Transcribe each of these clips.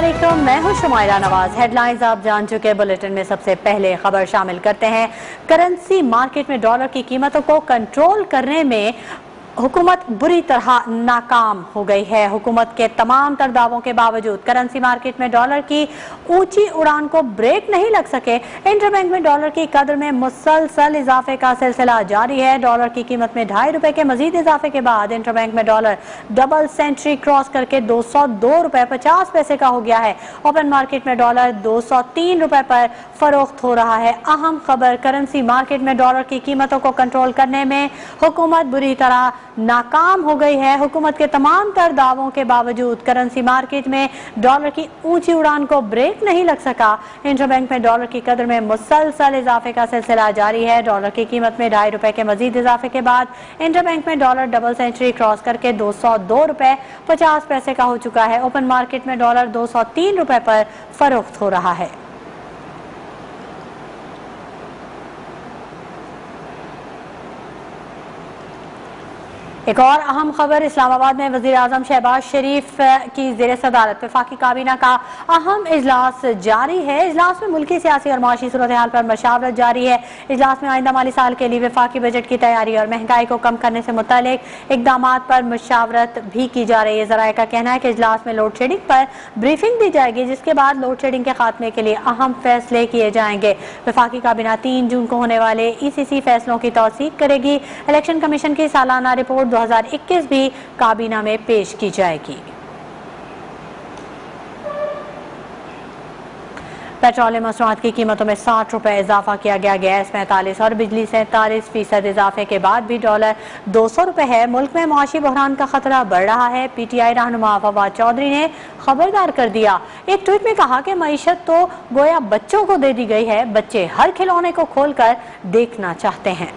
अस्सलामुअलैकुम, मैं हूं शुमाइरा नवाज। हेडलाइंस आप जान चुके। बुलेटिन में सबसे पहले खबर शामिल करते हैं। करेंसी मार्केट में डॉलर की कीमतों को कंट्रोल करने में हुकूमत बुरी तरह नाकाम हो गई है। हुकूमत के तमाम तर दावों के बावजूद करेंसी मार्केट में डॉलर की ऊंची उड़ान को ब्रेक नहीं लग सके। इंटरबैंक में डॉलर की कदर में मुसलसल इजाफे का सिलसिला जारी है। डॉलर की कीमत में ₹2.5 के मजीद इजाफे के बाद इंटरबैंक में डॉलर डबल सेंचुरी क्रॉस करके ₹202.50 का हो गया है। ओपन मार्केट में डॉलर ₹203 पर फरोख्त हो रहा है। अहम खबर, करेंसी मार्केट में डॉलर की कीमतों को कंट्रोल करने में हुकूमत बुरी तरह नाकाम हो गई है। हुकूमत के तमाम तर दावों के बावजूद करेंसी मार्केट में डॉलर की ऊंची उड़ान को ब्रेक नहीं लग सका। इंटरबैंक में डॉलर की कदर में मुसलसल इजाफे का सिलसिला जारी है। डॉलर की कीमत में ₹2.5 के मजीद इजाफे के बाद इंटरबैंक में डॉलर डबल सेंचुरी क्रॉस करके ₹202.50 का हो चुका है। ओपन मार्केट में डॉलर ₹203 पर फरोख्त हो रहा है। एक और अहम खबर, इस्लामाबाद में वज़ीर आज़म शहबाज शरीफ की ज़ेर सदारत वफाकी काबीना का अहम इजलास जारी है। इजलास में मुल्की सियासी और माशी सूरत हाल पर मशावरत जारी है। इजलास में आइंदा माली साल के लिए वफाकी बजट की तैयारी और महंगाई को कम करने से मुतालिक इकदाम पर मशावरत भी की जा रही है। ज़राए का कहना है कि इजलास में लोड शेडिंग पर ब्रीफिंग दी जाएगी, जिसके बाद लोड शेडिंग के खात्मे के लिए अहम फैसले किए जाएंगे। वफाकी काबीना 3 जून को होने वाले ECC फैसलों की तौसीक करेगी। इलेक्शन कमीशन की सालाना रिपोर्ट 2021 भी काबीना में पेश की जाएगी। पेट्रोलियम मसनूआत की कीमतों में ₹60 इजाफा किया गया। गैस 45 और बिजली 47% इजाफे के बाद भी डॉलर ₹200 है। मुल्क में मुआशी बहरान का खतरा बढ़ रहा है। PTI रहनुमा फवाद चौधरी ने खबरदार कर दिया। एक ट्वीट में कहा कि मईशत तो गोया बच्चों को दे दी गई है, बच्चे हर खिलौने को खोलकर देखना चाहते हैं।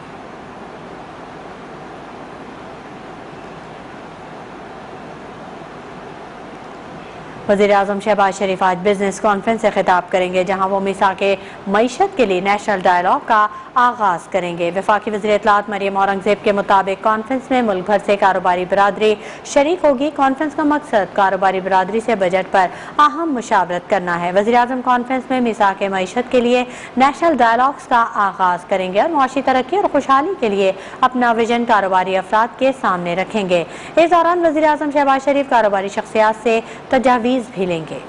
वज़ीर आज़म शहबाज शरीफ आज बिजनेस कॉन्फ्रेंस से खिताब करेंगे, जहां वो मिसाके मईशत के लिए नेशनल डायलॉग का आगाज करेंगे। वफाकी वज़ीर इत्तलात मरियम औरंगज़ेब के मुताबिक कॉन्फ्रेंस में मुल्क भर से कारोबारी बिरादरी शरीक होगी। कॉन्फ्रेंस का मकसद कारोबारी बिरादरी से बजट पर अहम मुशावरत करना है। वज़ीर आज़म कॉन्फ्रेंस में मिसाके मईशत के लिए नेशनल डायलॉग्स का आगाज करेंगे और मुआशी तरक्की और खुशहाली के लिए अपना विजन कारोबारी अफराद के सामने रखेंगे। इस दौरान वज़ीर आज़म शहबाज शरीफ कारोबारी शख्सियात से तजावीज़ भी लेंगे।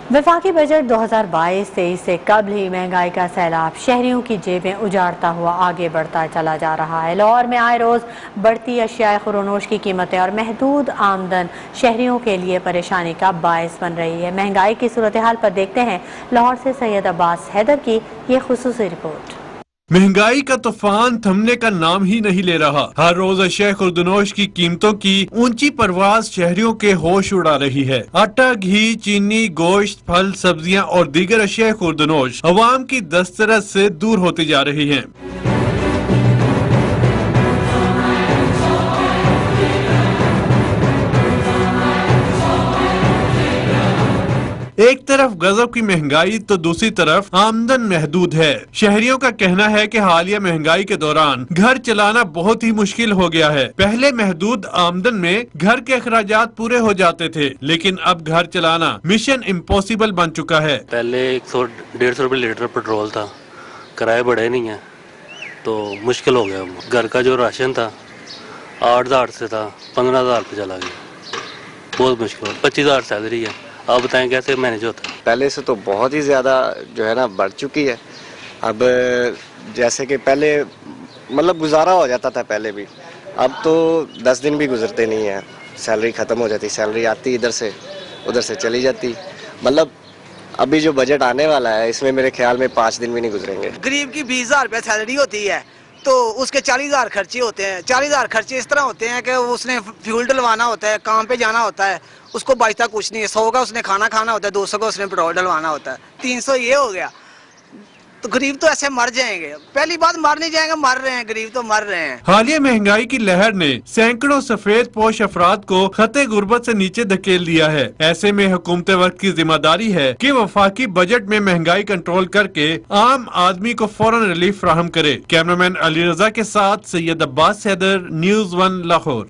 वफाकी बजट 2022-23 से कबल ही महंगाई का सैलाब शहरियों की जेबें उजाड़ता हुआ आगे बढ़ता चला जा रहा है। लाहौर में आए रोज बढ़ती अशियाए खुरोनोश की कीमतें और महदूद आमदन शहरियों के लिए परेशानी का बायस बन रही है। महंगाई की सूरत हाल पर देखते हैं लाहौर से सैयद अब्बास हैदर की ये खुसूसी रिपोर्ट। महंगाई का तूफान थमने का नाम ही नहीं ले रहा। हर रोज अशिया खुर्दनोश की कीमतों की ऊंची परवाज शहरियों के होश उड़ा रही है। आटा, घी, चीनी, गोश्त, फल, सब्जियां और दीगर अशिया खुर्दनोश अवाम की दस्तरस से दूर होती जा रही हैं। एक तरफ गजब की महंगाई तो दूसरी तरफ आमदन महदूद है। शहरियों का कहना है कि हालिया महंगाई के दौरान घर चलाना बहुत ही मुश्किल हो गया है। पहले महदूद आमदन में घर के अखराजात पूरे हो जाते थे, लेकिन अब घर चलाना मिशन इम्पॉसिबल बन चुका है। पहले 100-150 रुपए लीटर पेट्रोल था, किराए बढ़े नहीं है तो मुश्किल हो गया। घर का जो राशन था 8,000 से था 15,000 पे चला गया, बहुत मुश्किल। 25,000 सैलरी है, आप बताएं कैसे मैनेज होता है? पहले से तो बहुत ही ज़्यादा जो है ना बढ़ चुकी है। अब जैसे कि पहले मतलब गुजारा हो जाता था पहले भी, अब तो 10 दिन भी गुजरते नहीं है, सैलरी ख़त्म हो जाती। सैलरी आती इधर से उधर से चली जाती। मतलब अभी जो बजट आने वाला है इसमें मेरे ख्याल में 5 दिन भी नहीं गुजरेंगे। गरीब की 20,000 रुपये सैलरी होती है तो उसके 40,000 खर्चे होते हैं। 40,000 खर्चे इस तरह होते हैं कि उसने फ्यूल डलवाना होता है, काम पे जाना होता है, उसको बचता कुछ नहीं है। 100 का उसने खाना खाना होता है, 200 का उसने पेट्रोल डलवाना होता है, 300 ये हो गया। तो गरीब तो ऐसे मर जाएंगे। पहली बात मर नहीं जाएंगे, मर रहे हैं, गरीब तो मर रहे हैं। हालिया महंगाई की लहर ने सैकड़ों सफेद पोश अफराद को खते गुर्बत से नीचे धकेल दिया है। ऐसे में हुकूमत वक्त की जिम्मेदारी है कि वफाकी बजट में महंगाई कंट्रोल करके आम आदमी को फौरन रिलीफ फराहम करे। कैमरामैन अली रजा के साथ सैयद अब्बास हैदर, न्यूज़ 1 लाहौर।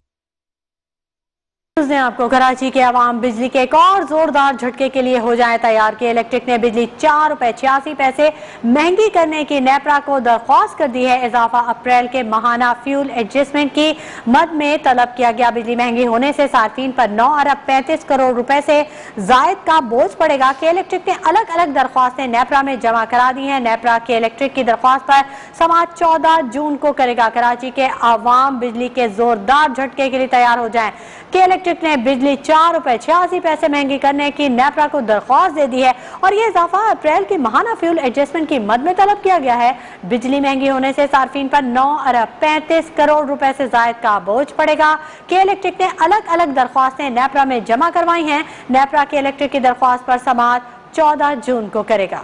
ने आपको कराची के अवाम बिजली के एक और जोरदार झटके के लिए हो जाए तैयार कि इलेक्ट्रिक ने बिजली 4 रुपए 86 पैसे महंगी करने की नेपरा को दरख्वास्त कर दी है। इजाफा अप्रैल के माहाना फ्यूल एडजस्टमेंट की मद में तलब किया गया। बिजली महंगी होने से सार्फिन पर 9 अरब 35 करोड़ रुपए से जायद का बोझ पड़ेगा कि इलेक्ट्रिक ने अलग अलग दरख्वास्तें नेपरा में जमा करा दी है। नेपरा के इलेक्ट्रिक की दरख्वास्त पर समाअत 14 जून को करेगा। कराची के अवाम बिजली के जोरदार झटके के लिए तैयार हो जाए कि इलेक्ट्रिक ने बिजली 4 रुपए 86 पैसे महंगी करने की नेपरा को दरख्वास्त दे दी है और ये इजाफा अप्रैल की माहाना फ्यूल एडजस्टमेंट की मद में तलब किया गया है। बिजली महंगी होने से सार्फिन पर 9 अरब 35 करोड़ रुपए से जायद का बोझ पड़ेगा कि इलेक्ट्रिक ने अलग अलग दरख्वास्तें नेपरा में जमा करवाई हैं। नेपरा के इलेक्ट्रिक की दरख्वास्त पर समाअत 14 जून को करेगा।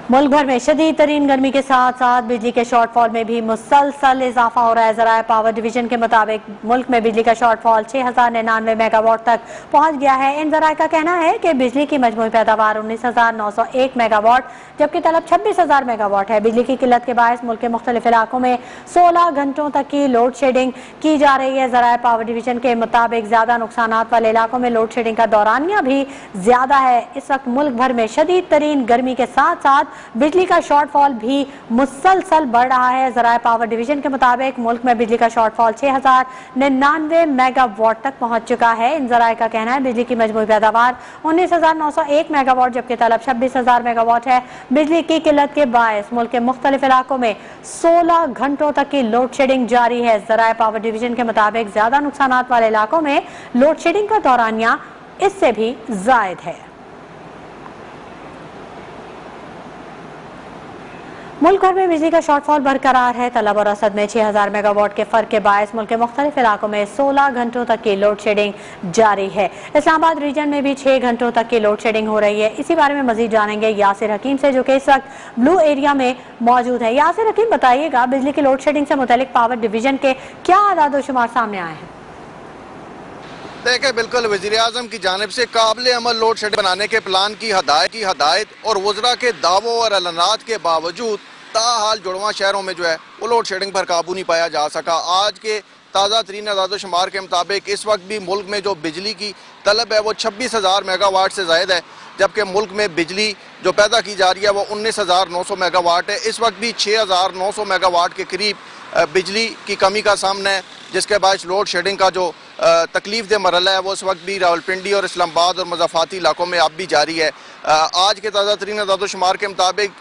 मुल्क भर में शदीद तरीन गर्मी के साथ साथ बिजली के शॉर्टफॉल में भी मुसलसल इजाफा हो रहा है। ज़राए पावर डिवीजन के मुताबिक मुल्क में बिजली का शॉर्टफॉल 6099 मेगावाट तक पहुंच गया है। इन ज़राए का कहना है कि बिजली की मजमूई पैदावार 19,901 मेगावाट जबकि तलब 26,000 मेगावाट है। बिजली की किल्लत के बायस मुल्क के मुख्तलिफ इलाकों में 16 घंटों तक की लोड शेडिंग की जा रही है। ज़राए पावर डिवीजन के मुताबिक ज्यादा नुकसान वाले इलाकों में लोड शेडिंग का दौरानिया भी ज्यादा है। इस वक्त मुल्क भर में शदीद तरीन गर्मी के साथ साथ बिजली का शॉर्टफॉल भी मुसलसल बढ़ रहा है। ज़राए पावर डिवीजन के मुताबिक मुल्क में बिजली का शॉर्टफॉल 6099 मेगावाट तक पहुंच चुका है। इन ज़राए का कहना है बिजली की मजमूई पैदावार 19,901 मेगावाट जबकि तलब 26,000 मेगावाट है। बिजली की किल्लत के बायस मुल्क के मुख्तलिफ इलाकों में 16 घंटों तक की लोड शेडिंग जारी है। ज़राए पावर डिवीजन के मुताबिक ज्यादा नुकसान वाले इलाकों में लोड शेडिंग का दौरानिया इससे भी जायद है। मुल्क भर में बिजली का शॉर्टफॉल बरकरार है। तलब और रसद में 6000 मेगावाट के फर्क के बायस मुल्क के मुख्तलिफ इलाकों में 16 घंटों तक की लोड शेडिंग जारी है। इस्लामाबाद रीजन में भी 6 घंटों तक की लोड शेडिंग हो रही है। इसी बारे में मजीद जानेंगे यासिर हकीम से जो कि इस वक्त ब्लू एरिया में मौजूद है। यासिर हकीम, बताइएगा बिजली की लोड शेडिंग से मुतालिक पावर डिवीजन के क्या आदाद शुमार सामने आए हैं? देखिए, बिल्कुल वज़ीर आज़म की जानिब से काबिल अमल लोड शेडिंग बनाने के प्लान की हदायत और वज़रा के दावों और ऐलानात के बावजूद ताहाल जुड़वा शहरों में जो है वो लोड शेडिंग पर काबू नहीं पाया जा सका। आज के ताज़ा तरीन आदाद शुमार के मुताबिक इस वक्त भी मुल्क में जो बिजली की तलब है वो 26,000 मेगावाट से ज़ायद है जबकि मुल्क में बिजली जो पैदा की जा रही है वो 19,900 मेगावाट है। इस वक्त भी 6,900 मेगावाट के करीब बिजली की कमी का सामना है जिसके बाद लोड शेडिंग का जो तकलीफ दे मरला है वो इस वक्त भी रावलपिंडी और इस्लामाबाद और मज़ाफ़ाती इलाकों में अब भी जारी है। आज के ताज़ा तरीन आदाद शुमार के मुताबिक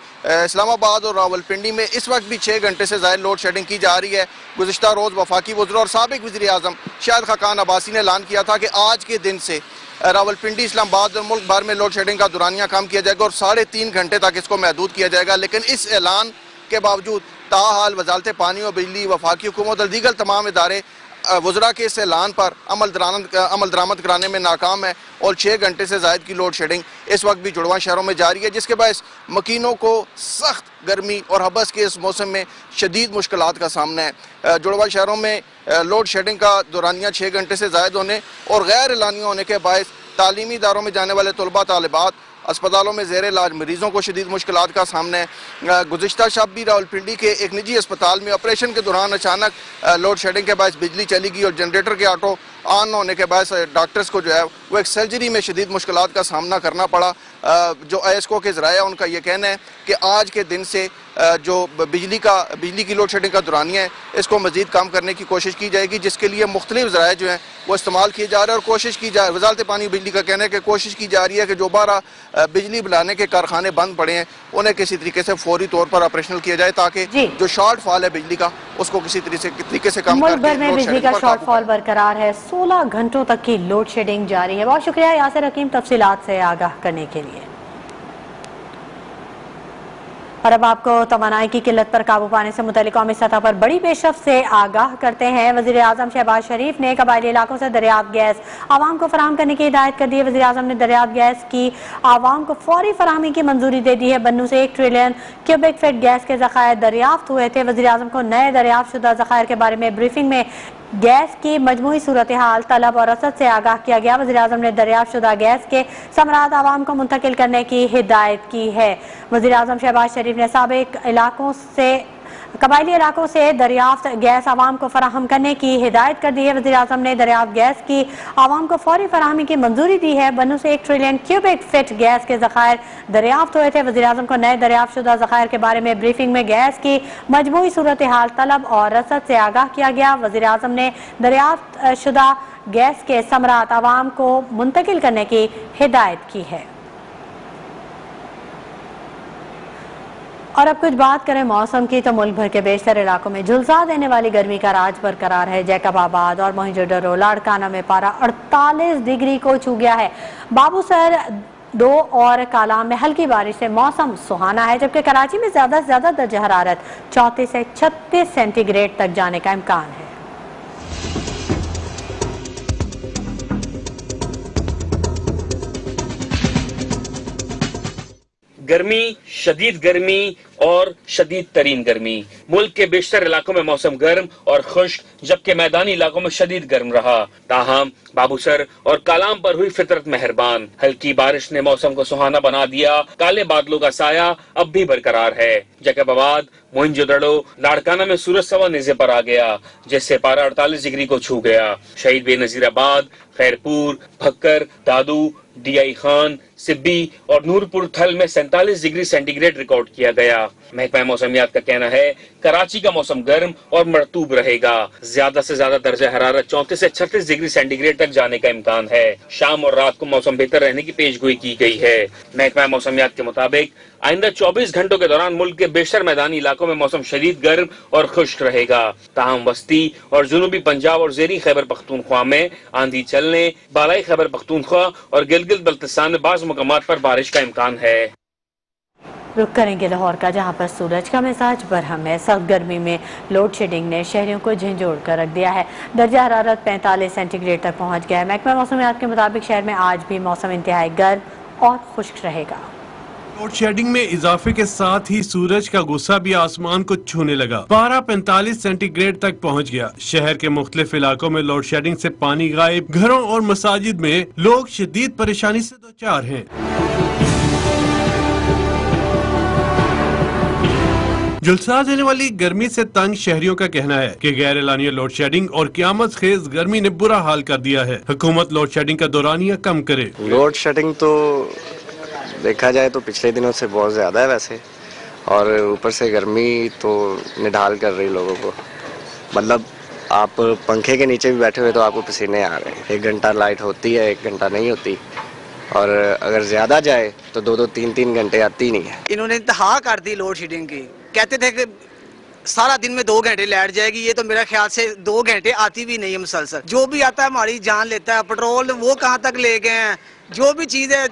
इस्लामाबाद और रावलपिंडी में इस वक्त भी 6 घंटे से ज़ायद लोड शेडिंग की जा रही है। गुज़िश्ता रोज़ वफाकी वज़रा और साबिक़ वज़ीर आज़म शाहिद खाकान अब्बासी ने ऐलान किया था कि आज के दिन से रावलपिंडी, इस्लामाबाद और मुल्क भर में लोड शेडिंग का दौरानिया कम किया जाएगा और 3.5 घंटे तक इसको महदूद किया जाएगा। लेकिन इस ऐलान के बावजूद ताहाल वजारत पानी और बिजली, वफाकी हुकूमत और दीगर तमाम इदारे वज़रा के इस ऐलान पर अमल दरामद कराने में नाकाम है और 6 घंटे से ज़ायद की लोड शेडिंग इस वक्त भी जुड़वा शहरों में जारी है जिसके बायस मकीनों को सख्त गर्मी और हबस के इस मौसम में शदीद मुश्किलात का सामना है। जुड़वा शहरों में लोड शेडिंग का दौरानिया 6 घंटे से ज़ायद होने और गैर एलानिया होने के बायस तालीमी इदारों में जाने वाले तलबा तालिबात, अस्पतालों में ज़ेर इलाज मरीजों को शदीद मुश्किलात का सामना है। गुज़िश्ता शब भी रावलपिंडी के एक निजी अस्पताल में ऑपरेशन के दौरान अचानक लोड शेडिंग के बायस बिजली चली गई और जनरेटर के ऑटो ऑन होने के बायस डॉक्टर्स को जो है वो एक सर्जरी में शदीद मुश्किलात का सामना करना पड़ा। जो ISCO के ज़राया उनका ये कहना है कि आज के दिन से जो बिजली की लोड शेडिंग का दौरानिया है इसको मज़ीद कम करने की कोशिश की जाएगी जिसके लिए मुख्तलिफ ज़राए जो हैं वो इस्तेमाल किए जा रहे हैं और कोशिश की जा वज़ारत पानी बिजली का कहना है कि कोशिश की जा रही है कि जो 12 बिजली बनाने के कारखाने बंद पड़े हैं उन्हें किसी तरीके से फौरी तौर पर ऑपरेशनल किया जाए ताकि जो शॉर्टफॉल है बिजली का उसको किसी तरीके से कम मुल्क भर में बिजली का शॉर्टफॉल बरकरार है। 16 घंटों तक की लोड शेडिंग जारी है। बहुत शुक्रिया यासिर हकीम तफसीलात से आगाह करने के लिए। और अब आपको तवानाई की किल्लत पर काबू पाने से मुतल्लिक कौमी सतह पर बड़ी पेशरफ से आगाह करते हैं। वज़ीर आज़म शहबाज शरीफ ने कबायली इलाकों से दरियाफ्त गैस आवाम को फराहम करने की हिदायत कर दी है। वज़ीर आज़म ने दरियाफ्त गैस की आवाम को फौरी फराहमी की मंजूरी दे दी है। बन्नू से 1 ट्रिलियन क्यूबिक फीट गैस के ज़खायर दरियाफ्त हुए थे। वज़ीर आज़म को नए दरियाफ्त शुदा ज़खायर के बारे में ब्रीफिंग में गैस की मजमूई सूरत हाल, तलब और रसद से आगाह किया गया। वज़ीर आज़म ने दरियाफ्त शुदा गैस के समरात आवाम को मुंतकिल करने की हिदायत की है। वज़ीर आज़म शहबाज शरीफ ने साबिक कबायली इलाकों से दरियाफ्त गैस आवाम को फराहम करने की हिदायत कर दी है। वज़ीर आज़म ने दरियाफ्त गैस की आवाम को फौरी फराहमी की मंजूरी दी है। बन्नू से 1 ट्रिलियन क्यूबिक फीट गैस के ज़खायर दरियाफ्त हुए थे। वज़ीर आज़म को नए दरियाफ्त शुदा ज़खायर के बारे में ब्रीफिंग में गैस की मजमूई सूरत हाल, तलब और रसद से आगाह किया गया। वज़ीर आज़म ने दरियाफ्त शुदा गैस के समरात आवाम को मुंतकिल करने की हिदायत की है। और अब कुछ बात करें मौसम की, तो मुल्क भर के बेशतर इलाकों में झुलसा देने वाली गर्मी का राज बरकरार है। जैकबाबाद और मोहिंजोदड़ो लाड़काना में पारा 48 डिग्री को छू गया है। बाबूसर 2 और कालाम में हल्की बारिश से मौसम सुहाना है, जबकि कराची में ज्यादा से ज्यादा दर्जा हरारत 34 से 36 सेंटीग्रेड तक जाने का इम्कान है। गर्मी, शदीद गर्मी और शदीद तरीन गर्मी। मुल्क के बेशतर इलाकों में मौसम गर्म और खुश्क, जबकि मैदानी इलाकों में शदीद गर्म रहा। ताहम बाबूसर और कालाम पर हुई फितरत मेहरबान। हल्की बारिश ने मौसम को सुहाना बना दिया। काले बादलों का साया अब भी बरकरार है। जैकबाबाद, मोहिंजोदड़ो, लाड़काना में सूरज सवा नेज़े पर आ गया, जिससे पारा 48 डिग्री को छू गया। शहीद बेनजीराबाद, खैरपुर, भक्कर, दादू, DI खान, सिब्बी और नूरपुर थल में 47 डिग्री सेंटीग्रेड रिकॉर्ड किया गया। महकमा मौसमियात का कहना है कराची का मौसम गर्म और मरतूब रहेगा। ज्यादा से ज्यादा दर्जा हरारत 34 से 36 डिग्री सेंटीग्रेड तक जाने का इम्कान है। शाम और रात को मौसम बेहतर रहने की पेशगोई की गई है। महकमा मौसमियात के मुताबिक आइंदा 24 घंटों के दौरान मुल्क के बेशतर मैदानी इलाकों में मौसम शदीद गर्म और खुश्क रहेगा। ताहम वस्ती और जुनूबी पंजाब और ज़ेरी खैबर पख्तूनख्वा में आंधी चलने, बालाई खैबर पख्तूनख्वा और गिलगित बल्तिस्तान में बाज़ मुकामात पर बारिश का इम्कान है। रुक करेंगे लाहौर का, जहां पर सूरज का मिजाज बरहम है। सख्त गर्मी में लोड शेडिंग ने शहरियों को झंझोड़ कर रख दिया है। दर्जा हरारत 45 सेंटीग्रेड तक पहुंच गया है। महकमा मौसमियात के मुताबिक शहर में आज भी मौसम इंतहाई गर्म और खुश्क रहेगा। लोड शेडिंग में इजाफे के साथ ही सूरज का गुस्सा भी आसमान को छूने लगा। पारा 45 सेंटीग्रेड तक पहुंच गया। शहर के मुख्तलिफ इलाकों में लोड शेडिंग से पानी गायब। घरों और मसाजिद में लोग शदीद परेशानी से दो चार हैं। झुलसा देने वाली गर्मी से तंग शहरियों का कहना है कि गैर एलानिया लोड शेडिंग और क़यामत खेज गर्मी ने बुरा हाल कर दिया है। हुकूमत लोड शेडिंग का दौरानिया कम करे। लोड शेडिंग तो देखा जाए तो पिछले दिनों से बहुत ज़्यादा है वैसे, और ऊपर से गर्मी तो निढाल कर रही लोगों को। मतलब आप पंखे के नीचे भी बैठे हुए तो आपको पसीने आ रहे हैं। 1 घंटा लाइट होती है, 1 घंटा नहीं होती, और अगर ज़्यादा जाए तो 2-2, 3-3 घंटे आती नहीं है। इन्होंने इंतहा कर दी लोड शेडिंग की। कहते थे कि सारा दिन में 2 घंटे लाइट जाएगी, ये तो मेरा ख्याल से 2 घंटे आती भी नहीं है मुसलसल। जो भी आता है हमारी जान लेता है। पेट्रोल वो कहाँ तक ले गए हैं, जो भी चीज़ है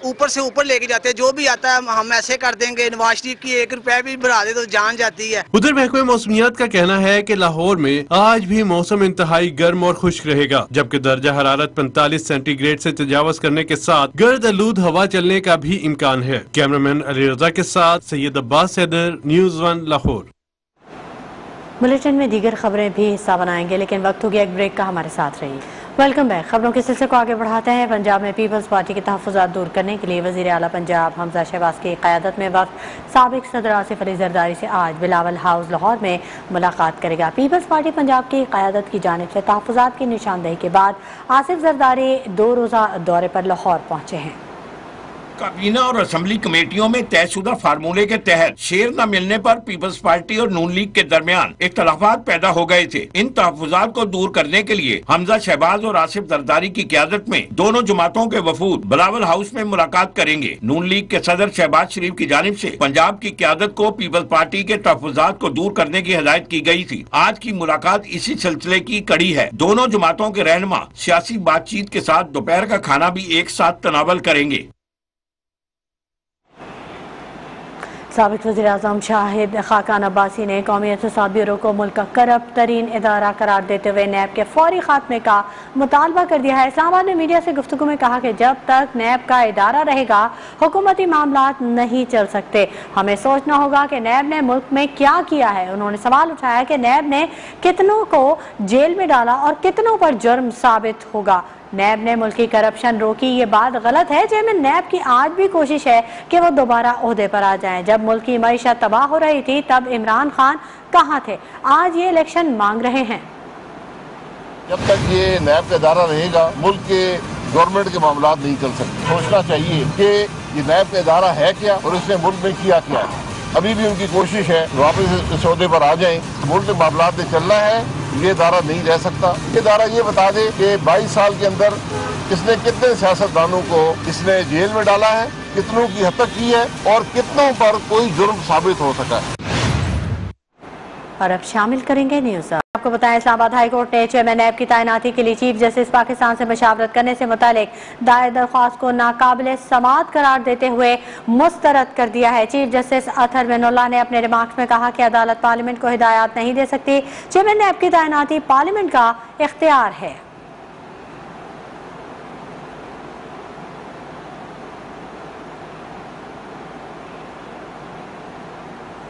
ऊपर से ऊपर लेके जाते हैं। जो भी आता है हम ऐसे कर देंगे। नवाज शरीफ की 1 रुपया भी बढ़ा दे तो जान जाती है। उधर महकमे मौसमियात का कहना है कि लाहौर में आज भी मौसम इंतहाई गर्म और खुश्क रहेगा, जबकि दर्जा हरारत 45 सेंटीग्रेड से तजावज करने के साथ गर्द आलूद हवा चलने का भी इम्कान है। कैमरामैन अली रजा के साथ सैयद अब्बास हैदर, न्यूज़ 1 लाहौर। बुलेटिन में दीगर खबरें भी हिस्सा बनाएंगे, लेकिन वक्त हो गया एक ब्रेक का। हमारे साथ रहिए। Welcome back. खबरों के सिलसिले को आगे बढ़ाते हैं। पंजाब में पीपल्स पार्टी के तहफ़्फ़ुज़ात दूर करने के लिए वज़ीर आला पंजाब हमजा शहबाज की क़यादत में वफ़द साबिक़ सदर आसिफ अली ज़रदारी से आज बिलावल हाउस लाहौर में मुलाकात करेगा। पीपल्स पार्टी पंजाब की क़यादत की जानिब से तहफ़्फ़ुज़ात की निशानदेही के बाद आसिफ ज़रदारी 2 रोज़ा दौरे पर लाहौर पहुँचे हैं। काबीना और असेंबली कमेटियों में तयशुदा फार्मूले के तहत शेयर न मिलने पर पीपल्स पार्टी और नून लीग के दरमियान इख्तलाफात पैदा हो गए थे। इन तहफ़्फ़ुज़ात को दूर करने के लिए हमजा शहबाज और आसिफ जरदारी की क़यादत में दोनों जमातों के वफूद बिलावल हाउस में मुलाकात करेंगे। नून लीग के सदर शहबाज शरीफ की जानिब से पंजाब की क़यादत को पीपल्स पार्टी के तहफ़्फ़ुज़ात को दूर करने की हिदायत की गई थी। आज की मुलाकात इसी सिलसिले की कड़ी है। दोनों जमातों के रहनुमा सियासी बातचीत के साथ दोपहर का खाना भी एक साथ तनावल करेंगे। साबिक वज़ीर-ए-आज़म शाहिद खाकान अब्बासी ने कौमी एहतसाब ब्यूरो को मुल्क का करप्ट तरीन इदारा करार देते हुए नैब के फौरी खात्मे का मुतालबा कर दिया है। इस्लामाबाद में मीडिया से गुफ्तगू में कहा कि जब तक नैब का इदारा रहेगा हुकूमती मामलात नहीं चल सकते। हमें सोचना होगा कि नैब ने मुल्क में क्या किया है। उन्होंने सवाल उठाया कि नैब ने कितनों को जेल में डाला और कितनों पर जुर्म साबित होगा। नैब ने मुल्की करप्शन रोकी, ये बात गलत है। चेयरमैन नैब की आज भी कोशिश है कि वो दोबारा ओहदे पर आ जाएं। जब मुल्क की मईशत तबाह हो रही थी तब इमरान खान कहाँ थे? आज ये इलेक्शन मांग रहे हैं। जब तक ये नैब का इदारा रहेगा मुल्क के गवर्नमेंट के मामला नहीं चल सकते। सोचना चाहिए कि ये नैब का इदारा है क्या और इसने मुल्क में किया क्या है। अभी भी उनकी कोशिश है वापस इस ओहदे पर आ जाएं। मुल्क के मामला में चलना है, ये इदारा नहीं रह सकता। ये इदारा ये बता दे कि 22 साल के अंदर इसने कितने सियासतदानों को इसने जेल में डाला है, कितनों की हद तक की है और कितनों पर कोई जुर्म साबित हो सका है। और अब शामिल करेंगे न्यूज़। आपको बताएं, इस्लामाबाद हाई कोर्ट ने चेयरमैन नैब की तैनाती के लिए चीफ जस्टिस पाकिस्तान से मशावरत करने से मुतालिक दायर दरख्वास्त को नाकाबिले समाअत करार देते हुए मुस्तरद कर दिया है। चीफ जस्टिस अतहर मिनुल्लाह ने अपने रिमार्क्स में कहा कि अदालत पार्लियामेंट को हिदायत नहीं दे सकती। चेयरमैन नैब की तैनाती पार्लियामेंट का इख्तियार है।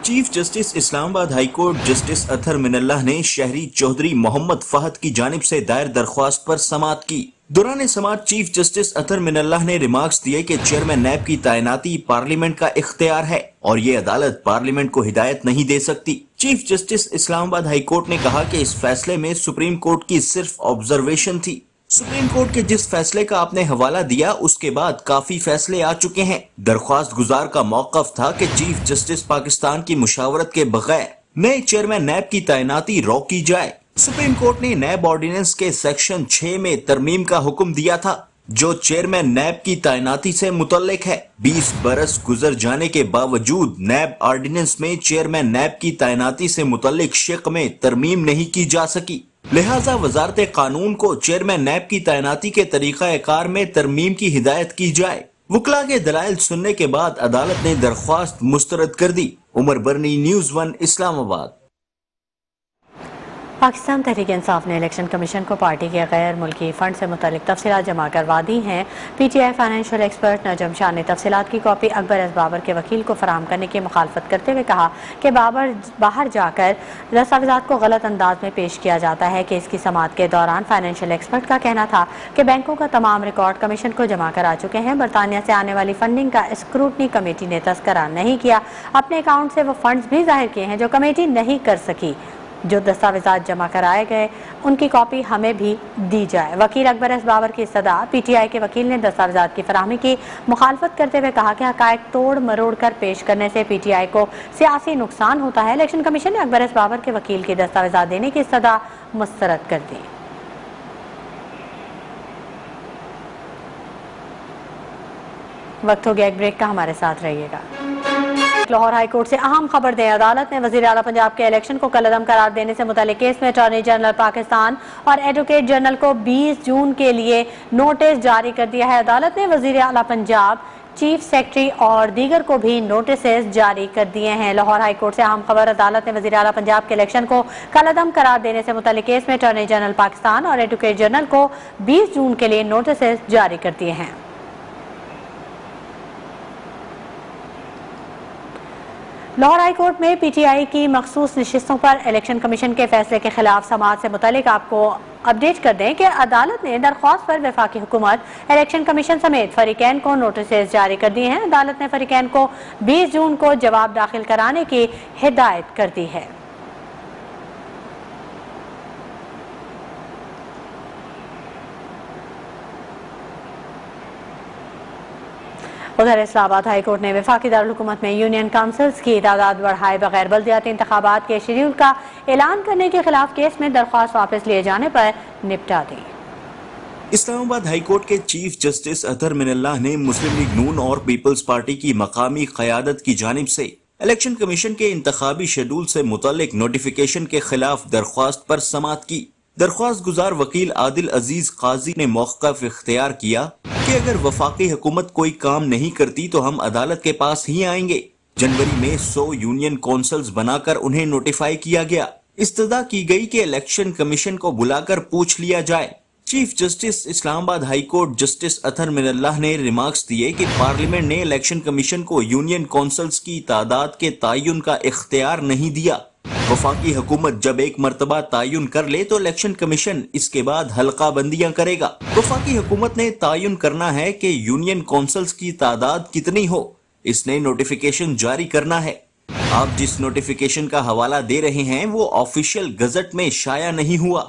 Chief justice Islamabad high court justice Athar Minallah ने शहरी चौधरी मोहम्मद फहद की जानिब से दायर दरख्वास्त पर समाअत की। दौरान समाअत चीफ जस्टिस अतहर मिनुल्लाह ने रिमार्क्स दिए कि चेयरमैन नैब की तैनाती पार्लियामेंट का इख्तियार है और ये अदालत पार्लियामेंट को हिदायत नहीं दे सकती। Chief justice Islamabad high court ने कहा कि इस फैसले में सुप्रीम कोर्ट की सिर्फ ऑब्जर्वेशन थी। सुप्रीम कोर्ट के जिस फैसले का आपने हवाला दिया उसके बाद काफी फैसले आ चुके हैं। दरख्वास्त गुजार का मौकफ था कि चीफ जस्टिस पाकिस्तान की मुशावरत के बगैर नए चेयरमैन नैब की तैनाती रोकी जाए। सुप्रीम कोर्ट ने नैब ऑर्डिनेंस के सेक्शन 6 में तरमीम का हुक्म दिया था जो चेयरमैन नैब की तैनाती से मुतल्लिक है। 20 बरस गुजर जाने के बावजूद नैब ऑर्डिनेंस में चेयरमैन नैब की तैनाती से मुतल्लिक शिक में तरमीम नहीं की जा सकी। लिहाजा वजारत कानून को चेयरमैन नैब की तैनाती के तरीका कार में तरमीम की हिदायत की जाए। वकला के दलाइल सुनने के बाद अदालत ने दरख्वास्त मुस्तरद कर दी। उमर बरनी, न्यूज़ 1, इस्लामाबाद। पाकिस्तान तहरीक इंसाफ ने इलेक्शन कमीशन को पार्टी के गैर मुल्की फंड से मुतालिक तफसीलात जमा करवा दी हैं। पीटीआई फाइनेंशियल एक्सपर्ट नजम शाह ने तफसीलात की कॉपी अकबर एस बाबर के वकील को फराहम करने की मुखालफत करते हुए कहा कि बाबर बाहर जाकर दस्तावेजात को गलत अंदाज में पेश किया जाता है। केस की समाअत के दौरान फाइनेंशियल एक्सपर्ट का कहना था कि बैंकों का तमाम रिकॉर्ड कमीशन को जमा करा चुके हैं। बरतानिया से आने वाली फंडिंग का स्क्रूटनी कमेटी ने तस्करा नहीं किया। अपने अकाउंट से वो फंड्स भी जाहिर किए हैं जो कमेटी नहीं कर सकी। जो दस्तावेजात जमा कराए गए उनकी कॉपी हमें भी दी जाए। वकील अकबर एस बाबर की सदा पीटीआई के वकील ने दस्तावेजात की फराहमी की मुखालफत करते हुए कहा कि हकायक तोड़ मरोड़ कर पेश करने से पीटीआई को सियासी नुकसान होता है। इलेक्शन कमीशन ने अकबर एस बाबर के वकील की दस्तावेजात देने की सदा मुस्तरद कर दी। वक्त हो गया एक ब्रेक का, हमारे साथ रहिएगा। लाहौर हाई कोर्ट से अहम खबर दें। अदालत ने वजीर आला पंजाब के इलेक्शन को कलअदम करार देने से मुतालिक केस में अटॉर्नी जनरल पाकिस्तान और एडवोकेट जनरल को 20 जून के लिए नोटिस जारी कर दिया है। अदालत ने वजीर आला पंजाब, चीफ सेक्रेटरी और दीगर को भी नोटिस जारी कर दिए हैं। लाहौर हाई कोर्ट से अहम खबर। अदालत ने वजीर आला पंजाब के इलेक्शन को कलअदम करार देने से मुतालिक केस में अटॉर्नी जनरल पाकिस्तान और एडवोकेट जनरल को 20 जून के लिए नोटिस जारी कर दिए हैं। लाहौर हाई कोर्ट में पीटीआई की मखसूस नशिस्तों पर इलेक्शन कमीशन के फैसले के खिलाफ समाअत से मुतालिक आपको अपडेट कर दें कि अदालत ने दरख्वास्त पर वफाकी हुकूमत, इलेक्शन कमीशन समेत फरीकैन को नोटिस जारी कर दिए हैं। अदालत ने फरीकैन को 20 जून को जवाब दाखिल कराने की हिदायत कर दी है। उधर इस्लामाबाद हाई कोर्ट ने वफाकी दारुल हुकूमत में यूनियन काउंसिल्स की तादाद बढ़ाए बगैर बल्दियाती इंतखाबात के शेड्यूल का ऐलान करने के खिलाफ केस में दरख्वास्त वापस लिए जाने पर निपटा दी। इस्लामाबाद हाई कोर्ट के चीफ जस्टिस अतहर मिनुल्लाह ने मुस्लिम लीग नून और पीपल्स पार्टी की मकामी क़यादत की जानिब से इलेक्शन कमीशन के इंतखाबी शेड्यूल से मुतल्लिक नोटिफिकेशन के खिलाफ दरख्वास्त पर समाअत की। दरख्वास्त गुजार वकील आदिल अजीज काजी ने मौक़िफ़ इख्तियार किया कि अगर वफाकी हुकूमत कोई काम नहीं करती तो हम अदालत के पास ही आएंगे। जनवरी में 100 यूनियन कौंसल्स बनाकर उन्हें नोटिफाई किया गया। इस्तदा की गई कि इलेक्शन कमीशन को बुलाकर पूछ लिया जाए। Chief justice Islamabad high court justice Athar Minallah ने रिमार्क्स दिए कि पार्लियामेंट ने इलेक्शन कमीशन को यूनियन कौंसल्स की तादाद के तायुन का इख्तियार नहीं दिया। वफाकी हुकूमत जब एक मर्तबा तायुन कर ले तो इलेक्शन कमीशन इसके बाद हल्का बंदियां करेगा। वफाकी हुकूमत ने तायुन करना है कि यूनियन कौंसल्स की तादाद कितनी हो, इसने नोटिफिकेशन जारी करना है। आप जिस नोटिफिकेशन का हवाला दे रहे हैं वो ऑफिशियल गजट में शाया नहीं हुआ।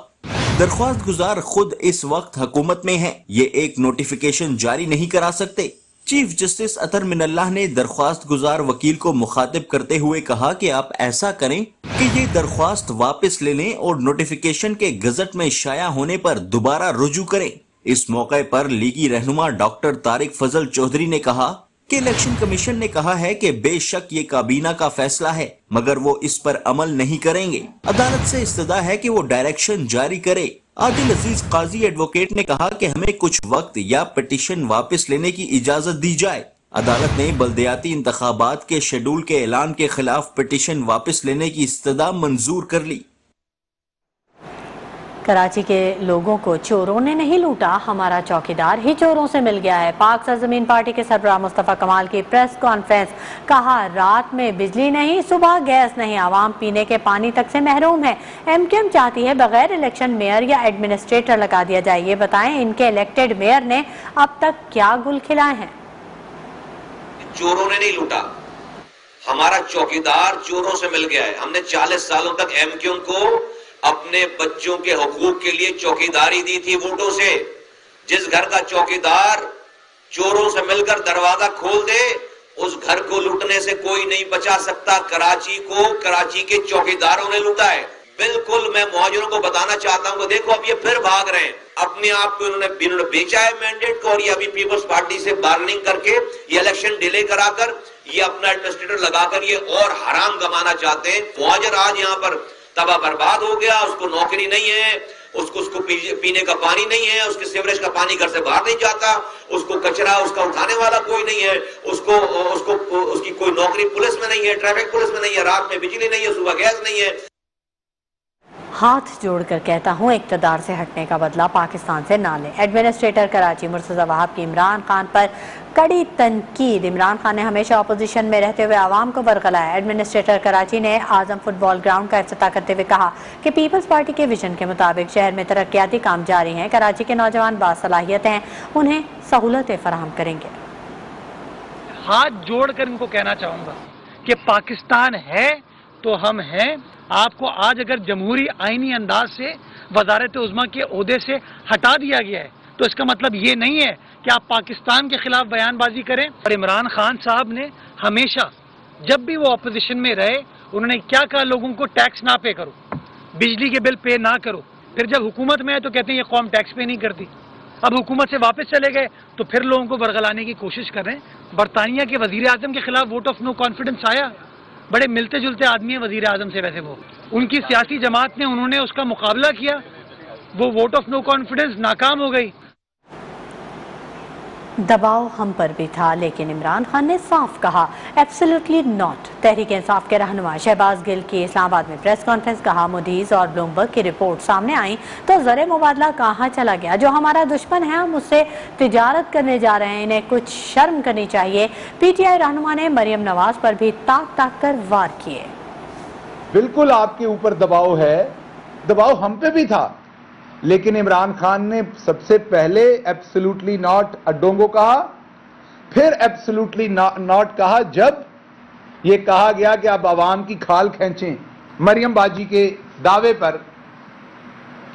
दरख्वास्त गुजार खुद इस वक्त हुकूमत में है, ये एक नोटिफिकेशन जारी नहीं करा सकते। चीफ जस्टिस अतहर मिनल्लाह ने दरख्वास्त गुजार वकील को मुखातिब करते हुए कहा कि आप ऐसा करें कि ये दरख्वास्त वापस ले लें और नोटिफिकेशन के गजट में शाया होने पर दोबारा रुजू करें। इस मौके पर लीगी रहनुमा डॉक्टर तारिक फजल चौधरी ने कहा कि इलेक्शन कमीशन ने कहा है कि बेशक ये काबीना का फैसला है मगर वो इस पर अमल नहीं करेंगे। अदालत से इस्तदा है कि वो डायरेक्शन जारी करे। आदिल अजीज काजी एडवोकेट ने कहा कि हमें कुछ वक्त या पिटीशन वापस लेने की इजाजत दी जाए। अदालत ने बल्दियाती इंतखाबात के शेड्यूल के ऐलान के खिलाफ पिटीशन वापस लेने की इस्तदा मंजूर कर ली। कराची के लोगों को चोरों ने नहीं लूटा, हमारा चौकीदार ही चोरों से मिल गया है। पाक सरजमीन पार्टी के सरबराह मुस्तफा कमाल की प्रेस कॉन्फ्रेंस, कहा रात में बिजली नहीं, सुबह गैस नहीं, आवाम पीने के पानी तक से महरूम है। एमक्यूएम चाहती है बगैर इलेक्शन मेयर या एडमिनिस्ट्रेटर लगा दिया जाए। ये बताएं इनके इलेक्टेड मेयर ने अब तक क्या गुल खिलाए हैं। चोरों ने नहीं लूटा, हमारा चौकीदार चोरों से मिल गया है। हमने 40 सालों तक एमक्यूएम को अपने बच्चों के हुकूक के लिए चौकीदारी दी थी वोटों से। जिस घर का चौकीदार चोरों से मिलकर दरवाजा खोल दे उस घर को लूटने से कोई नहीं बचा सकता। कराची को कराची के चौकीदारों ने लूटा है। बिल्कुल मैं मुहाजिरों को बताना चाहता हूं, देखो अब ये फिर भाग रहे हैं। अपने आप को इन्होंने बेचा है मैंडेट को, और ये अभी पीपल्स पार्टी से बार्गेनिंग करके ये इलेक्शन डिले कराकर ये अपना एडमिनिस्ट्रेटर लगाकर ये और हराम कमाना चाहते हैं। मुहाजिर आज यहाँ पर तबाह बर्बाद हो गया, उसको नौकरी नहीं है, उसको पीने का पानी नहीं है, उसके सीवरेज का पानी घर से बाहर नहीं जाता, उसको कचरा उसका उठाने वाला कोई नहीं है, उसकी कोई नौकरी पुलिस में नहीं है, ट्रैफिक पुलिस में नहीं है, रात में बिजली नहीं है, सुबह गैस नहीं है। हाथ जोड़कर कहता हूँ इक़्तिदार से हटने का बदला पाकिस्तान से ना लें। एडमिनिस्ट्रेटर कराची मुर्तज़ा वहाब की इमरान खान पर कड़ी तनकीद। इमरान खान ने हमेशा अपोजिशन में रहते हुए आवाम को बरगलाया। एडमिनिस्ट्रेटर कराची ने आजम फुटबॉल ग्राउंड का इफ्तिताह करते हुए कहा कि पीपल्स पार्टी के विजन के मुताबिक शहर में तरक्याती काम जारी हैं। कराची के नौजवान बासलाहियत हैं, उन्हें सहूलतें फराहम करेंगे। हाथ जोड़कर इनको कहना चाहूँगा कि पाकिस्तान है तो हम हैं। आपको आज अगर जमहूरी आईनी अंदाज से वजारत उज़्मा के ओहदे से हटा दिया गया है तो इसका मतलब ये नहीं है कि आप पाकिस्तान के खिलाफ बयानबाजी करें। और इमरान खान साहब ने हमेशा जब भी वो अपोजिशन में रहे उन्होंने क्या कहा, लोगों को टैक्स ना पे करो, बिजली के बिल पे ना करो। फिर जब हुकूमत में है तो कहते हैं ये कौम टैक्स पे नहीं करती। अब हुकूमत से वापस चले गए तो फिर लोगों को बरगलाने की कोशिश कर रहे हैं। बरतानिया के वजीर आजम के खिलाफ वोट ऑफ नो कॉन्फिडेंस आया। बड़े मिलते जुलते आदमी है वजीर आजम से, वैसे वो उनकी सियासी जमात ने उन्होंने उसका मुकाबला किया, वो वोट ऑफ नो कॉन्फिडेंस नाकाम हो गई। दबाव हम पर भी था लेकिन इमरान खान ने साफ कहा एब्सोल्युटली नॉट। तहरीक इंसाफ के रहनुमा शहबाज गिल की इस्लामाबाद में प्रेस कॉन्फ्रेंस, कहा मूडीज और ब्लूमबर्ग की रिपोर्ट सामने आई तो ज़र मुबादला कहाँ चला गया। जो हमारा दुश्मन है हम उससे तिजारत करने जा रहे हैं, इन्हें कुछ शर्म करनी चाहिए। पीटीआई रहनुमा ने मरियम नवाज पर भी ताक ताक कर वार किए। बिल्कुल आपके ऊपर दबाव है, दबाव हम पे भी था, लेकिन इमरान खान ने सबसे पहले एब्सोल्युटली नॉट अड्डोंगो कहा, फिर एब्सोल्युटली नॉट कहा जब ये कहा गया कि आप आवाम की खाल खींचें। मरियम बाजी के दावे पर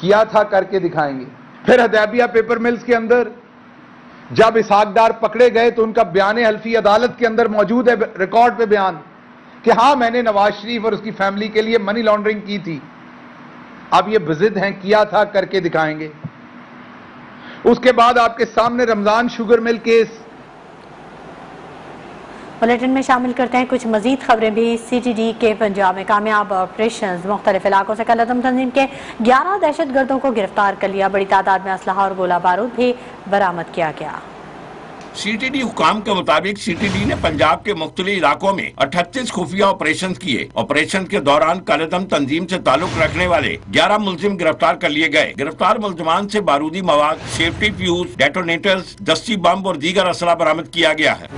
किया था, करके दिखाएंगे। फिर हदैबिया पेपर मिल्स के अंदर जब इसहाकदार पकड़े गए तो उनका बयान हल्फी अदालत के अंदर मौजूद है, रिकॉर्ड पे बयान कि हाँ मैंने नवाज शरीफ और उसकी फैमिली के लिए मनी लॉन्ड्रिंग की थी। अब ये बजिद हैं, किया था, करके दिखाएंगे। उसके बाद आपके सामने Ramzan sugar mill case. Bulletin में शामिल करते हैं कुछ मजीद खबरें भी। सीटीडी के पंजाब में कामयाब ऑपरेशन, मुख्तलिफ इलाकों से कलअदम तंजीम के 11 दहशतगर्दों को गिरफ्तार कर लिया। बड़ी तादाद में असलहा और गोला बारूद भी बरामद किया गया। CTD हुकाम के मुताबिक CTD ने पंजाब के मुख्तलिफ इलाकों में 38 खुफिया ऑपरेशन किए। ऑपरेशन के दौरान कालेदम तंजीम से ताल्लुक रखने वाले 11 मुलजिम गिरफ्तार कर लिए गए। गिरफ्तार मुलजमान से बारूदी मवाद, सेफ्टी फ्यूज, डेटोनेटर्स, दस्ती बम और दीगर असला बरामद किया गया है।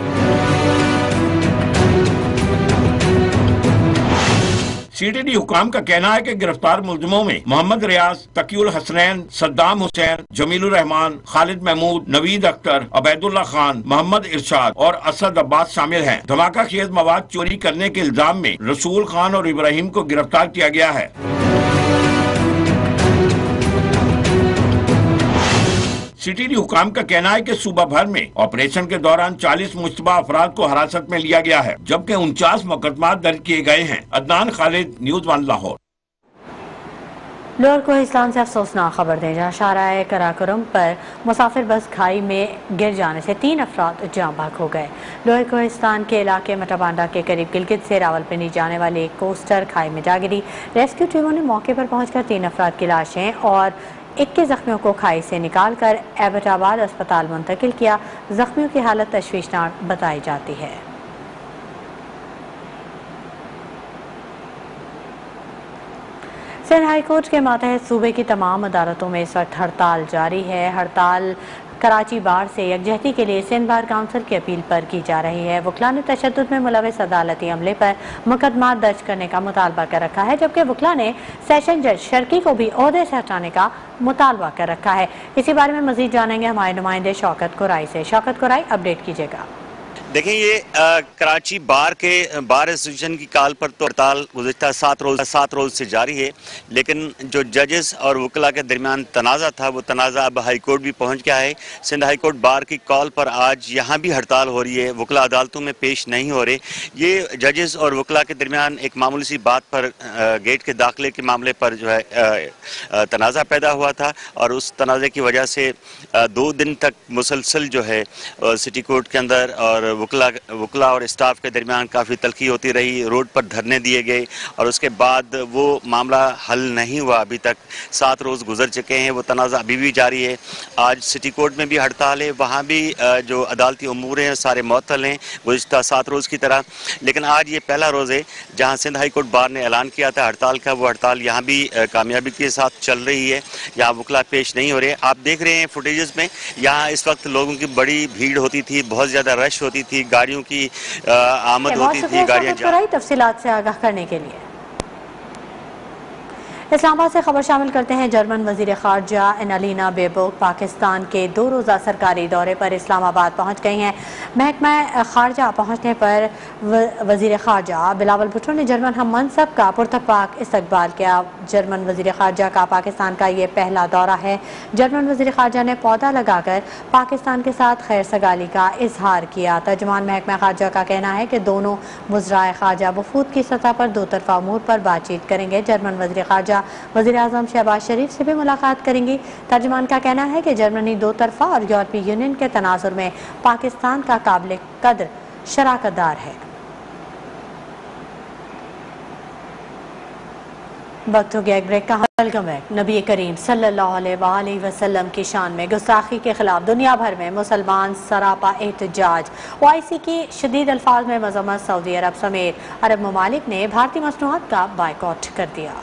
CTD हुकाम का कहना है कि गिरफ्तार मुलजिमों में मोहम्मद रियाज, तकीउल हसनैन, सद्दाम हुसैन, जमीलुर रहमान, खालिद महमूद, नवीद अख्तर, अबैदुल्ला खान, मोहम्मद इरशाद और असद अब्बास शामिल हैं। धमाका खेज मवाद चोरी करने के इल्जाम में रसूल खान और इब्राहिम को गिरफ्तार किया गया है। CTD हुकाम का कहना है कि सूबा भर में ऑपरेशन के दौरान 40 मुश्तबा अफराद को हिरासत में लिया गया है, जबकि 49 मुकदमा दर्ज किए गए हैं। अदनान खालिद, न्यूज़ 1 लाहौर। लोअर कोहिस्तान से अफसोसनाक खबर दें, जहाँ शाहराह कराकोरम पर मुसाफिर बस खाई में गिर जाने से 3 अफराद जाँ बहक हो गए। लोअर कोहिस्तान के इलाके मटाबांडा के करीब गिलगित से रावलपिंडी जाने वाली एक कोस्टर खाई में जा गिरी। रेस्क्यू टीमों ने मौके पर पहुंचकर 3 अफराद की लाशें और 21 जख्मियों को खाई से निकालकर एबटाबाद अस्पताल मुंतकिल किया। जख्मियों की हालत तशवीशनाक बताई जाती है। सिंध हाई कोर्ट के मातहत सूबे की तमाम अदालतों में इस वक्त हड़ताल जारी है। हड़ताल कराची बार से यकजहती के लिए सिंध बार काउंसिल की अपील पर की जा रही है। वकला ने तशद्दुद में मुलविस अदालती अमले पर मुकदमा दर्ज करने का मुतालबा कर रखा है, जबकि वकला ने सेशन जज शर्की को भी ओहदे से हटाने का मुतालबा कर रखा है। इसी बारे में मजीद जानेंगे हमारे नुमाइंदे शौकत कुराई से। शौकत कुराई, अपडेट कीजिएगा। देखें, ये कराची बार के बार एसोसिएशन की कॉल पर तो हड़ताल गुज़िश्ता 7 रोज़ से जारी है, लेकिन जो जजेस और वकला के दरमियान तनाज़ा था वो तनाज़ा अब हाई कोर्ट भी पहुंच गया है। सिंध हाई कोर्ट बार की कॉल पर आज यहाँ भी हड़ताल हो रही है। वकला अदालतों में पेश नहीं हो रहे। ये जजेस और वकला के दरमियान एक मामूली सी बात पर गेट के दाखिले के मामले पर जो है तनाज़ा पैदा हुआ था, और उस तनाज़े की वजह से 2 दिन तक मुसलसल जो है सिटी कोर्ट के अंदर और वकला और स्टाफ के दरमियान काफ़ी तलखी होती रही। रोड पर धरने दिए गए और उसके बाद वो मामला हल नहीं हुआ। अभी तक 7 रोज़ गुजर चुके हैं, वो तनाज़ा अभी भी जारी है। आज सिटी कोर्ट में भी हड़ताल है, वहाँ भी जो अदालती उमूर हैं सारे मुअत्तल हैं गुज़िश्ता 7 रोज़ की तरह। लेकिन आज ये पहला रोज़ है जहाँ सिंध हाई कोर्ट बार ने ऐलान किया था हड़ताल का। वो हड़ताल यहाँ भी कामयाबी के साथ चल रही है। यहाँ वकला पेश नहीं हो रहे। आप देख रहे हैं फुटेजेस में, यहाँ इस वक्त लोगों की बड़ी भीड़ होती थी, बहुत ज़्यादा रश होती थी, गाड़ियों की आमद होती थी। गाड़ियाँ तफसीलात से आगाह करने के लिए इस्लामाबाद से खबर शामिल करते हैं। जर्मन वजीर खारजा एनालिना बेबोक पाकिस्तान के 2 रोज़ा सरकारी दौरे पर इस्लामाबाद पहुँच गई हैं। महकमा खारजा पहुँचने पर वजीर खारजा बिलावल भुट्टो ने जर्मन हम मनसब का पुरतपाक इस्तकबाल किया। जर्मन वजीर खारजा का पाकिस्तान का ये पहला दौरा है। जर्मन वजीर खारजा ने पौधा लगाकर पाकिस्तान के साथ खैर सगाली का इजहार किया। तर्जुमान महकमा खारजा का कहना है कि दोनों वज़राए खारजा वफूद की सतह पर 2 तरफा उमूर पर बातचीत करेंगे। जर्मन वजीर खारजा वज़ीर आज़म शहबाज शरीफ से भी मुलाकात करेंगी। तर्जुमान का कहना है कि जर्मनी 2 तरफा और यूरोपीय यूनियन के तनाजुर में पाकिस्तान का काबिल कदर शराकतदार है। वक्त हो गया एक ब्रेक का। Welcome back. नबी करीम सल्लल्लाहु अलैहि वसल्लम की शान में गुस्ताखी के खिलाफ दुनिया भर में मुसलमान सरापा एहतजाज। OIC की शदीद अल्फाज में मजम्मत। सऊदी अरब समेत अरब ममालिक ने भारतीय मसनूआत का बायकॉट कर दिया।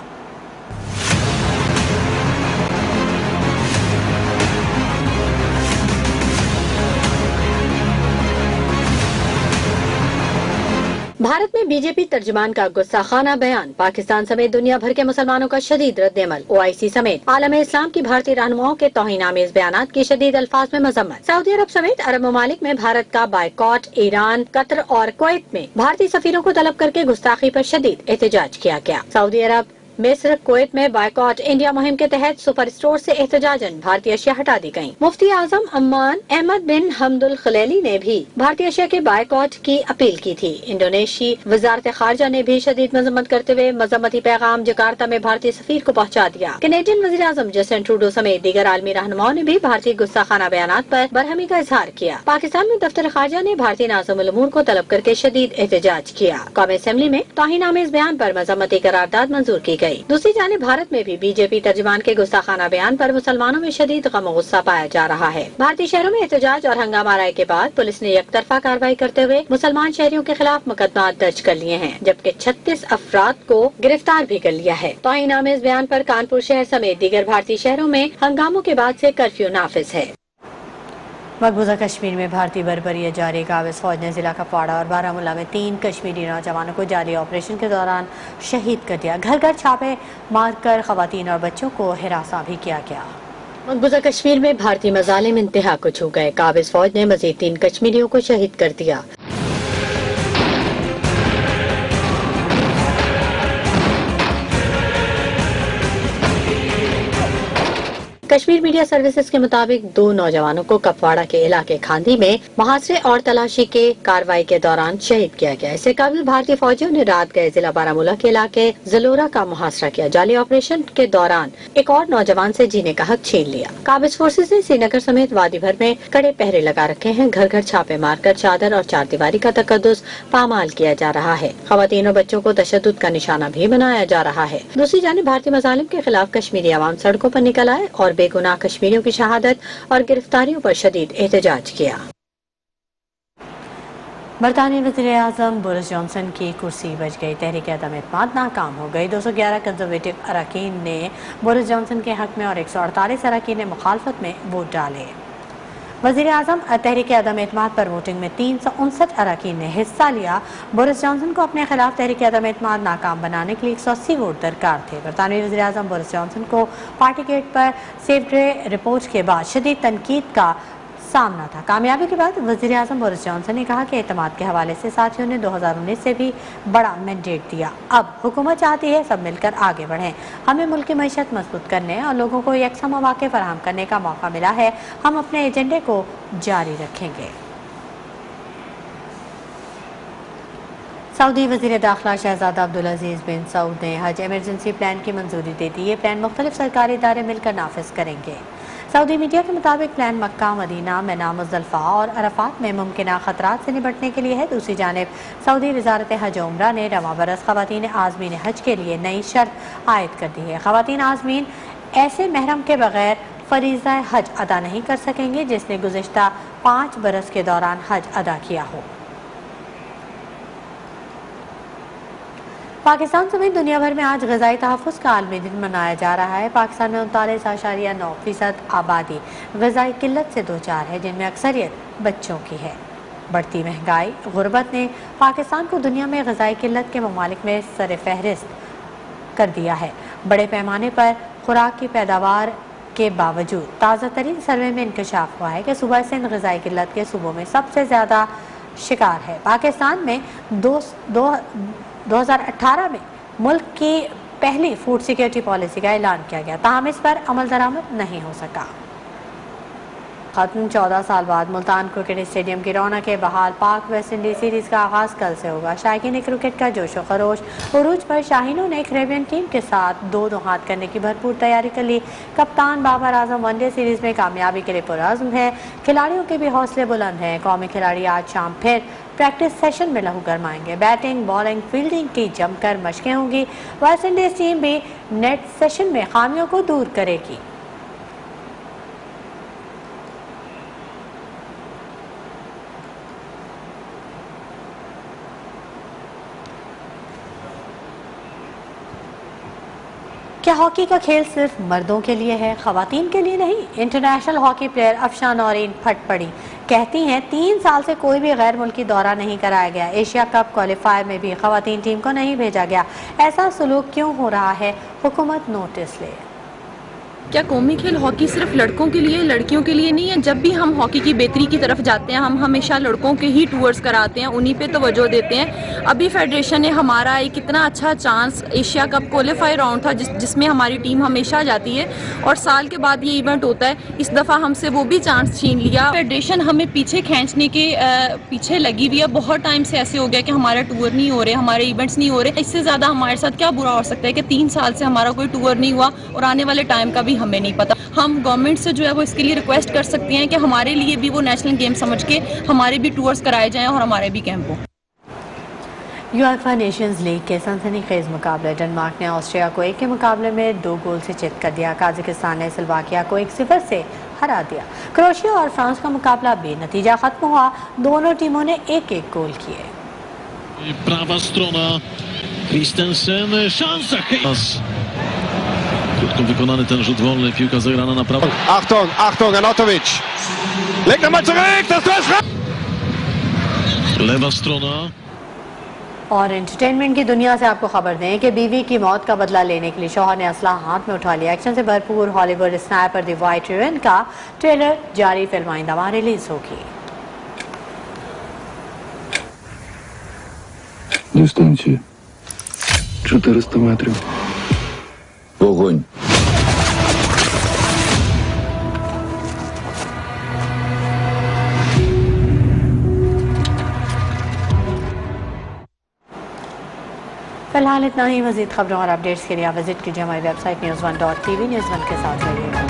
भारत में बीजेपी तर्जुमान का गुस्साखाना बयान। पाकिस्तान समेत दुनिया भर के मुसलमानों का शदीद रद्द-ए-अमल। OIC समेत आलम इस्लाम की भारतीय रहनुमाओं के तौहीन-आमेज बयानात की शदीद अल्फाज में मजम्मत। सऊदी अरब समेत अरब ममालिक में भारत का बायकॉट। ईरान, कतर और कुवैत में भारतीय सफीरों को तलब करके गुस्ताखी पर शदीद एहतजाज किया गया। सऊदी अरब, मिस्र, कुवैत में बायकॉट इंडिया मुहिम के तहत सुपर स्टोर से एहतजाजन भारतीय अशिया हटा दी गयी। मुफ्ती आजम अम्मान अहमद बिन हमदुल खलीली ने भी भारतीय अशिया के बायकॉट की अपील की थी। इंडोनेशी वजारत खारजा ने भी शदीद मजम्मत करते हुए मजम्मती पैगाम जकार्ता में भारतीय सफीर को पहुँचा दिया। कैनेडियन वज़ीर आज़म जस्टिन ट्रूडो समेत दीगर आलमी रहनुमाओं ने भी भारतीय गुस्साखाना बयानात पर बरहमी का इजहार किया। पाकिस्तान में दफ्तर खारजा ने भारतीय नाज़िमुल उमूर को तलब करके शदीद एहतजाज किया। कौमी असेंबली में तौहीन-आमेज बयान पर मजम्मती करारदाद मंजूर की गई। दूसरी जानिब भारत में भी बीजेपी तर्जुमान के गुस्ताखाना बयान पर मुसलमानों में शदीद गम और गुस्सा पाया जा रहा है। भारतीय शहरों में एहतजाज और हंगामा राय के बाद पुलिस ने एकतरफा कार्रवाई करते हुए मुसलमान शहरियों के खिलाफ मुकदमा दर्ज कर लिए हैं, जबकि 36 अफराद को गिरफ्तार भी कर लिया है। तौहीन आमेज बयान पर कानपुर शहर समेत दीगर भारतीय शहरों में हंगामों के बाद से कर्फ्यू नाफिज है। मकबूजा कश्मीर में भारतीय बर्बरी जारी। काबिज फौज ने जिला कुपवाड़ा और बारामूला में 3 कश्मीरी नौजवानों को जारी ऑपरेशन के दौरान शहीद कर दिया। घर घर छापे मारकर खवातीन और बच्चों को हिरासा भी किया गया। मकबूजा कश्मीर में भारतीय मजालिम इंतहा को छू गए। काबिज फौज ने मजीद 3 कश्मीरियों को शहीद कर दिया। कश्मीर मीडिया सर्विसेज के मुताबिक 2 नौजवानों को कुपवाड़ा के इलाके खांदी में मुहासरे और तलाशी के कार्रवाई के दौरान शहीद किया गया। इससे काबिल भारतीय फौजियों ने रात गए जिला बारामूला के इलाके जलोरा का मुहासरा किया। जाली ऑपरेशन के दौरान एक और नौजवान से जीने का हक छीन लिया। काबिज फोर्सेज ने श्रीनगर समेत वादी भर में कड़े पहरे लगा रखे हैं। घर घर छापे मारकर चादर और चारदीवारी का तकद्दुस पामाल किया जा रहा है। खवातीन और बच्चों को तशद्दुद का निशाना भी बनाया जा रहा है। दूसरी जानिब भारतीय मजालिम के खिलाफ कश्मीरी अवाम सड़कों पर निकल आए और बेगुनाह कश्मीरियों की शहादत और गिरफ्तारियों पर शदीद एहतजाज किया। बरतानी वज़ीर आज़म बोरिस जॉनसन की कुर्सी बच गई। तहरीक अदम एतमाद नाकाम हो गई। 211 कंजर्वेटिव अरकान ने बोरिस जॉनसन के हक में और 148 अरकान ने मुखालफत में वोट डाले। वज़ीर आज़म तहरीक अदम एतमाद पर वोटिंग में 359 अरकान ने हिस्सा लिया। बोरिस जॉनसन को अपने खिलाफ तहरीक अदम एतमाद नाकाम बनाने के लिए 180 वोट दरकार थे। बरतानवी वज़ीर आज़म बोरिस जॉनसन को पार्टी गेट पर सेफ्टे रिपोर्ट के बाद शदीद तनकीद का सामना था। कामयाबी के बाद वज़ीर आज़म बोरिस जॉनसन ने कहा कि एतमाद के हवाले से साथियों ने 2019 से भी बड़ा मैंडेट दिया। अब हुकूमत चाहती है सब मिलकर आगे बढ़ें। हमें मुल्क की मईशत मजबूत करने और लोगों को यकसा मौके फराहम करने का मौका मिला है। हम अपने एजेंडे को जारी रखेंगे। सऊदी वज़ीर दाखिला शहजादा अब्दुल अजीज़ बिन सऊद ने हज इमरजेंसी प्लान की मंजूरी दे दी। ये प्लान मुख्तलिफ सरकारी इदारे मिलकर नाफिज करेंगे। सऊदी मीडिया के मुताबिक प्लान मक्का, मदीना, मिना, मुज़दलिफ़ा और अरफात में मुमकिना खतरात से निपटने के लिए है। दूसरी जानिब सऊदी वज़ारत हज और उम्रा ने रवां बरस ख़वातीन आज़मीन हज के लिए नई शर्त आयद कर दी है। ख़वातीन आज़मीन ऐसे महरम के बगैर फ़रीज़ा हज अदा नहीं कर सकेंगे जिसने गुज़िश्ता 5 बरस के दौरान हज अदा किया हो। पाकिस्तान समेत दुनिया भर में आज ग़िज़ाई तहफ़्फ़ुज़ का आलमी दिन मनाया जा रहा है। पाकिस्तान में 39.9% आबादी ग़िज़ाई किल्लत से दो चार है, जिनमें अक्सरियत बच्चों की है। बढ़ती महंगाई, गुर्बत ने पाकिस्तान को दुनिया में ग़िज़ाई किल्लत के ममालिक में सर फहरिस्त कर दिया है। बड़े पैमाने पर खुराक की पैदावार के बावजूद ताज़ा तरीन सर्वे में इंकशाफ हुआ है कि सूबा सिंध ग़िज़ाई किल्लत के सूबों में सबसे ज़्यादा शिकार है। पाकिस्तान में 2018 में मुल्क की पहली फूड सिक्योरिटी पॉलिसी का ऐलान किया गया, ताहम इस पर अमल दरामद नहीं हो सका। खत्म 14 साल बाद मुल्तान क्रिकेट स्टेडियम की रौनक के बहाल। पाक वेस्ट इंडीज सीरीज का आगाज कल से होगा। शायकीन क्रिकेट का जोशो खरोश उरूज पर। शाहीनों ने कैरेबियन टीम के साथ 2-2 हाथ करने की भरपूर तैयारी कर ली। कप्तान बाबर आजम वनडे सीरीज में कामयाबी के लिए पुरअज़्म है। खिलाड़ियों के भी हौसले बुलंद हैं। कौमी खिलाड़ी आज शाम फिर प्रैक्टिस सेशन में लहू गरमाएंगे। बैटिंग, बॉलिंग, फील्डिंग की जमकर मशकें होंगी। वेस्ट इंडीज टीम भी नेट सेशन में खामियों को दूर करेगी। क्या हॉकी का खेल सिर्फ मर्दों के लिए है, खवातीन के लिए नहीं? International hockey player Afshan Naureen फट पड़ी। कहती हैं 3 साल से कोई भी गैर मुल्की दौरा नहीं कराया गया। एशिया कप क्वालिफायर में भी खवातीन टीम को नहीं भेजा गया। ऐसा सलूक क्यों हो रहा है? हुकूमत नोटिस ले। क्या कौमी खेल हॉकी सिर्फ लड़कों के लिए, लड़कियों के लिए नहीं है? जब भी हम हॉकी की बेहतरी की तरफ जाते हैं, हम हमेशा लड़कों के ही टूर्स कराते हैं, उन्हीं पे तवज्जो देते हैं। अभी फेडरेशन ने हमारा एक इतना अच्छा chance, Asia cup qualify round था जिसमें हमारी टीम हमेशा जाती है और साल के बाद ये इवेंट होता है। इस दफ़ा हमसे वो भी चांस छीन लिया। फेडरेशन हमें पीछे खींचने के पीछे लगी हुई है। बहुत टाइम से ऐसे हो गया कि हमारा टूर नहीं हो रहे, हमारे इवेंट्स नहीं हो रहे। इससे ज़्यादा हमारे साथ क्या बुरा हो सकता है कि 3 साल से हमारा कोई टूर नहीं हुआ और आने वाले टाइम का भी हमें नहीं पता। हम गवर्नमेंट से जो है वो इसके लिए रिक्वेस्ट कर सकते हैं कि हमारे लिए भी वो नेशनल गेम समझ के हमारे भी टूर्स कराए जाएं और हमारे भी कैंप हो। यूएफए नेशंस लीग के सनसनीखेज मुकाबले डेनमार्क ने ऑस्ट्रिया को 1 के मुकाबले में 2 गोल से चित कर दिया। काजाकिस्तान ने स्लोवाकिया को 1-0 से हरा दिया। क्रोएशिया और फ्रांस का मुकाबला बेनतीजा खत्म हुआ। दोनों टीमों ने 1-1 गोल किए। Prawa strona, Christensen, szansa. Krótko wykonany ten rzut wolny, piłka zagrana na prawo. Achtung, Achtung, Anatovic. Legt nochmal zurück, das Tor ist Lewa strona. और एंटरटेनमेंट की दुनिया से आपको खबर दें कि बीवी की मौत का बदला लेने के लिए शौहर ने असला हाथ में उठा लिया। एक्शन से भरपूर Hollywood sniper the white raven का ट्रेलर जारी, फिल्म आइंदा रिलीज होगी। Дистанция 400 метров. Огонь. फिलहाल इतना ही। मजीद खबरों और अपडेट्स के लिए आप विजिट कीजिए हमारी वेबसाइट news1.tv। न्यूज़1 के साथ रहिएगा।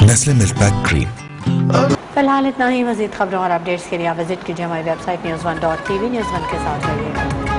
Nestle milk pack cream. फिलहाल इतना ही। मजीद खबरों और अपडेट्स के लिए आप विजिट कीजिए हमारी वेबसाइट news1.tv। न्यूज़1 के साथ रहिएगा।